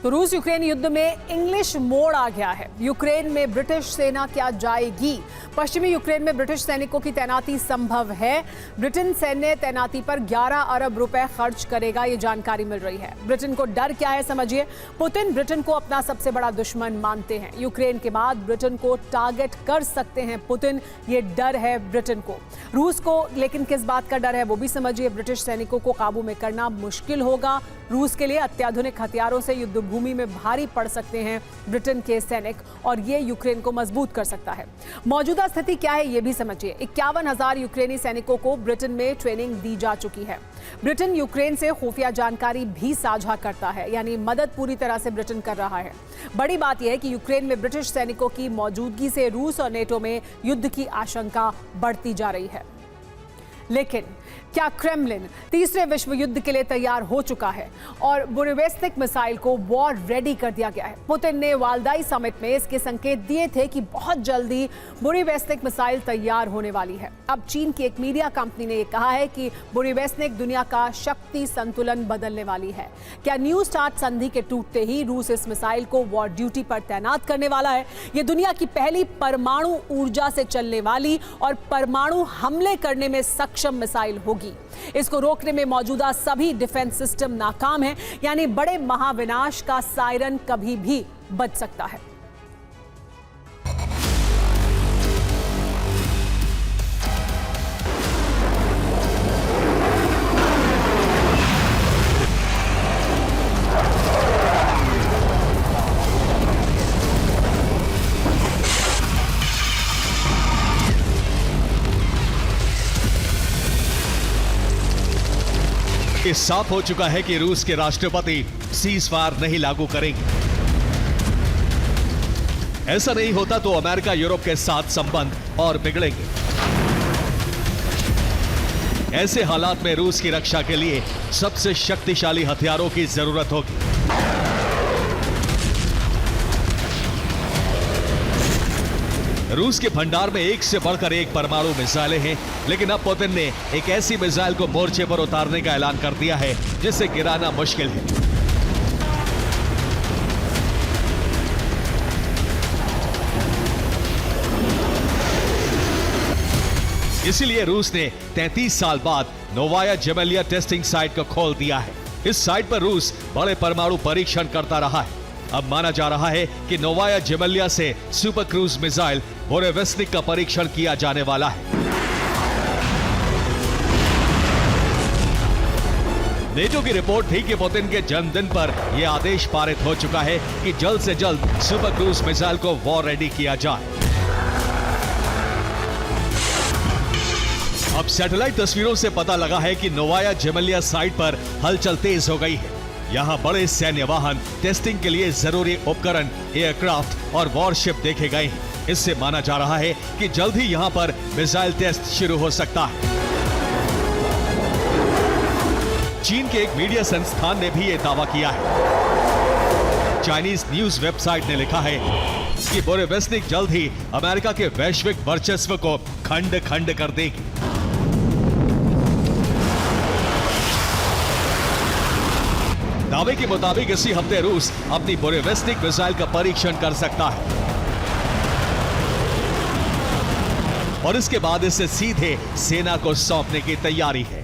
तो रूस यूक्रेन युद्ध में इंग्लिश मोड़ आ गया है। यूक्रेन में ब्रिटिश सेना क्या जाएगी? पश्चिमी यूक्रेन में ब्रिटिश सैनिकों की तैनाती संभव है। ब्रिटेन सैन्य तैनाती पर 11 अरब रुपए खर्च करेगा, ये जानकारी मिल रही है। ब्रिटेन को डर क्या है समझिए। पुतिन ब्रिटेन को अपना सबसे बड़ा दुश्मन मानते हैं। यूक्रेन के बाद ब्रिटेन को टारगेट कर सकते हैं पुतिन, ये डर है ब्रिटेन को। रूस को लेकिन किस बात का डर है वो भी समझिए। ब्रिटिश सैनिकों को काबू में करना मुश्किल होगा। रूस के लिए अत्याधुनिक हथियारों से युद्ध भूमि में भारी पड़ सकते हैं ब्रिटेन के सैनिक, और ये यूक्रेन को मजबूत कर सकता है। मौजूदा स्थिति क्या है ये भी समझिए। 51,000 यूक्रेनी सैनिकों को ब्रिटेन में ट्रेनिंग दी जा चुकी है। ब्रिटेन यूक्रेन से खुफिया जानकारी भी साझा करता है, यानी मदद पूरी तरह से ब्रिटेन कर रहा है। बड़ी बात यह है कि यूक्रेन में ब्रिटिश सैनिकों की मौजूदगी से रूस और नेटो में युद्ध की आशंका बढ़ती जा रही है। लेकिन क्या क्रेमलिन तीसरे विश्व युद्ध के लिए तैयार हो चुका है और बुरेवेस्तिक मिसाइल को वॉर रेडी कर दिया गया है? पुतिन ने वालदाई समिट में इसके संकेत दिए थे कि बहुत जल्दी बुरेवेस्तिक मिसाइल तैयार होने वाली है। अब चीन की एक मीडिया कंपनी ने यह कहा है कि बुरेवेस्तिक दुनिया का शक्ति संतुलन बदलने वाली है। क्या न्यू स्टार्ट संधि के टूटते ही रूस इस मिसाइल को वॉर ड्यूटी पर तैनात करने वाला है? यह दुनिया की पहली परमाणु ऊर्जा से चलने वाली और परमाणु हमले करने में सक्षम मिसाइल होगी। इसको रोकने में मौजूदा सभी डिफेंस सिस्टम नाकाम है, यानी बड़े महाविनाश का सायरन कभी भी बज सकता है। ये साफ हो चुका है कि रूस के राष्ट्रपति सीज फायर नहीं लागू करेंगे। ऐसा नहीं होता तो अमेरिका यूरोप के साथ संबंध और बिगड़ेंगे। ऐसे हालात में रूस की रक्षा के लिए सबसे शक्तिशाली हथियारों की जरूरत होगी। रूस के भंडार में एक से बढ़कर एक परमाणु मिसाइलें हैं, लेकिन अब पुतिन ने एक ऐसी मिसाइल को मोर्चे पर उतारने का ऐलान कर दिया है जिसे गिराना मुश्किल है। इसीलिए रूस ने 33 साल बाद नोवाया जेमेलिया टेस्टिंग साइट को खोल दिया है। इस साइट पर रूस बड़े परमाणु परीक्षण करता रहा है। अब माना जा रहा है कि नोवाया जेमेलिया से सुपर क्रूज मिसाइल बुरेवेस्तिक का परीक्षण किया जाने वाला है। नेटो की रिपोर्ट थी कि पुतिन के जन्मदिन पर यह आदेश पारित हो चुका है कि जल्द से जल्द सुपर क्रूज मिसाइल को वॉर रेडी किया जाए। अब सैटेलाइट तस्वीरों से पता लगा है कि नोवाया जेमेलिया साइट पर हलचल तेज हो गई है। यहां बड़े सैन्य वाहन, टेस्टिंग के लिए जरूरी उपकरण, एयरक्राफ्ट और वॉरशिप देखे गए हैं। इससे माना जा रहा है कि जल्द ही यहां पर मिसाइल टेस्ट शुरू हो सकता है। चीन के एक मीडिया संस्थान ने भी यह दावा किया है। चाइनीज न्यूज वेबसाइट ने लिखा है कि बुरेवेस्तिक जल्द ही अमेरिका के वैश्विक वर्चस्व को खंड खंड कर देगी। दावे के मुताबिक इसी हफ्ते रूस अपनी बुरेवेस्तिक मिसाइल का परीक्षण कर सकता है और इसके बाद इसे सीधे सेना को सौंपने की तैयारी है।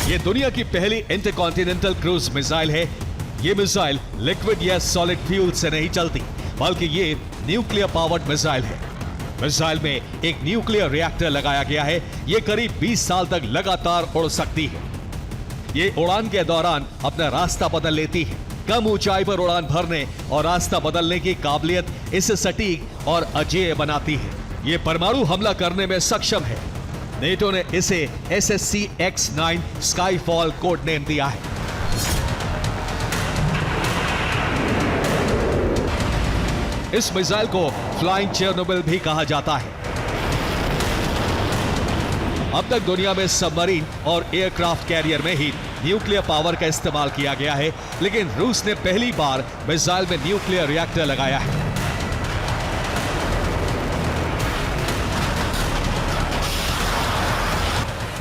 यह दुनिया की पहली इंटरकॉन्टिनेंटल क्रूज मिसाइल है। यह मिसाइल लिक्विड या सॉलिड फ्यूल से नहीं चलती, बल्कि यह न्यूक्लियर पावर्ड मिसाइल है। मिसाइल में एक न्यूक्लियर रिएक्टर लगाया गया है। यह करीब 20 साल तक लगातार उड़ सकती है। यह उड़ान के दौरान अपना रास्ता बदल लेती है। कम ऊंचाई पर उड़ान भरने और रास्ता बदलने की काबिलियत इसे सटीक और अजेय बनाती है। यह परमाणु हमला करने में सक्षम है। नेटो ने इसे SSC-X9 स्काईफॉल कोड नेम दिया है। इस मिसाइल को फ्लाइंग चेरनोबिल भी कहा जाता है। अब तक दुनिया में सबमरीन और एयरक्राफ्ट कैरियर में ही न्यूक्लियर पावर का इस्तेमाल किया गया है, लेकिन रूस ने पहली बार मिसाइल में न्यूक्लियर रिएक्टर लगाया है।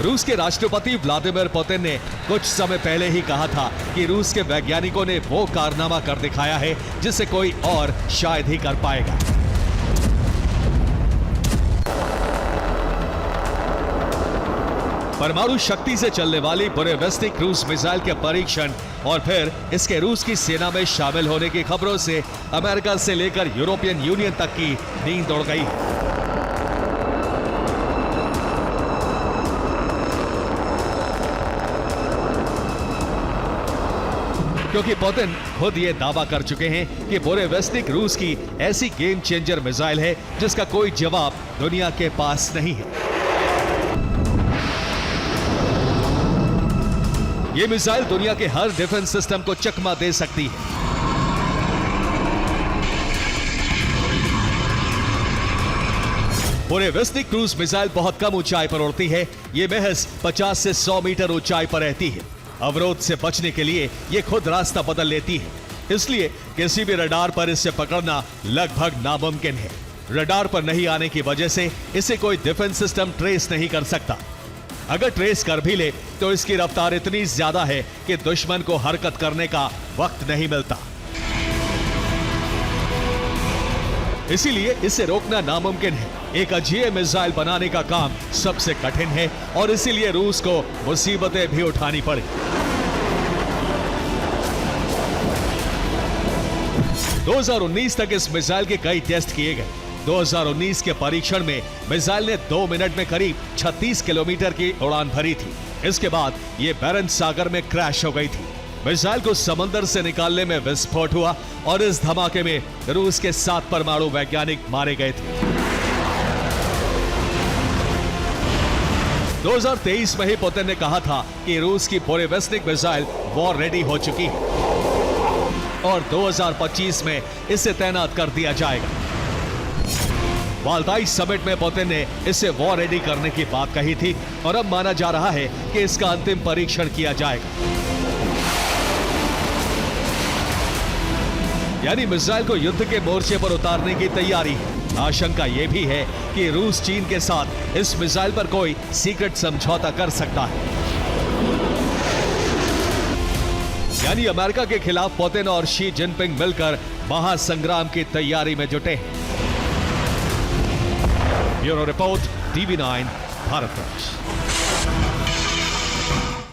रूस के राष्ट्रपति व्लादिमीर पुतिन ने कुछ समय पहले ही कहा था कि रूस के वैज्ञानिकों ने वो कारनामा कर दिखाया है जिसे कोई और शायद ही कर पाएगा। परमाणु शक्ति से चलने वाली बुरेविस्टिक क्रूज मिसाइल के परीक्षण और फिर इसके रूस की सेना में शामिल होने की खबरों से अमेरिका से लेकर यूरोपियन यूनियन तक की नींद उड़ गई है। क्योंकि पुतिन खुद ये दावा कर चुके हैं कि बुरेविस्टिक रूस की ऐसी गेम चेंजर मिसाइल है जिसका कोई जवाब दुनिया के पास नहीं है। ये मिसाइल दुनिया के हर डिफेंस सिस्टम को चकमा दे सकती है। बुरेविस्टिक क्रूज मिसाइल बहुत कम ऊंचाई पर उड़ती है। ये महज 50 से 100 मीटर ऊंचाई पर रहती है। अवरोध से बचने के लिए ये खुद रास्ता बदल लेती है, इसलिए किसी भी रडार पर इसे पकड़ना लगभग नामुमकिन है। रडार पर नहीं आने की वजह से इसे कोई डिफेंस सिस्टम ट्रेस नहीं कर सकता। अगर ट्रेस कर भी ले तो इसकी रफ्तार इतनी ज्यादा है कि दुश्मन को हरकत करने का वक्त नहीं मिलता। इसीलिए इसे रोकना नामुमकिन है। एक अजीब मिसाइल बनाने का काम सबसे कठिन है और इसीलिए रूस को मुसीबतें भी उठानी पड़ी। 2019 तक इस मिसाइल के कई टेस्ट किए गए। 2019 के परीक्षण में मिसाइल ने 2 मिनट में करीब 36 किलोमीटर की उड़ान भरी थी। इसके बाद ये बैरेंट सागर में क्रैश हो गई थी। मिसाइल को समंदर से निकालने में विस्फोट हुआ और इस धमाके में रूस के 7 परमाणु वैज्ञानिक मारे गए थे। 2023 में ही पुतिन ने कहा था कि रूस की बुरेविस्टिक मिसाइल वॉर रेडी हो चुकी है और 2025 में इसे तैनात कर दिया जाएगा। वाल्दाई समिट में पुतिन ने इसे वॉर रेडी करने की बात कही थी और अब माना जा रहा है कि इसका अंतिम परीक्षण किया जाएगा। यानी मिसाइल को युद्ध के मोर्चे पर उतारने की तैयारी है। आशंका यह भी है कि रूस चीन के साथ इस मिसाइल पर कोई सीक्रेट समझौता कर सकता है। यानी अमेरिका के खिलाफ पुतिन और शी जिनपिंग मिलकर महासंग्राम की तैयारी में जुटे हैं। Bureau report, TV9 Bharatvarsh.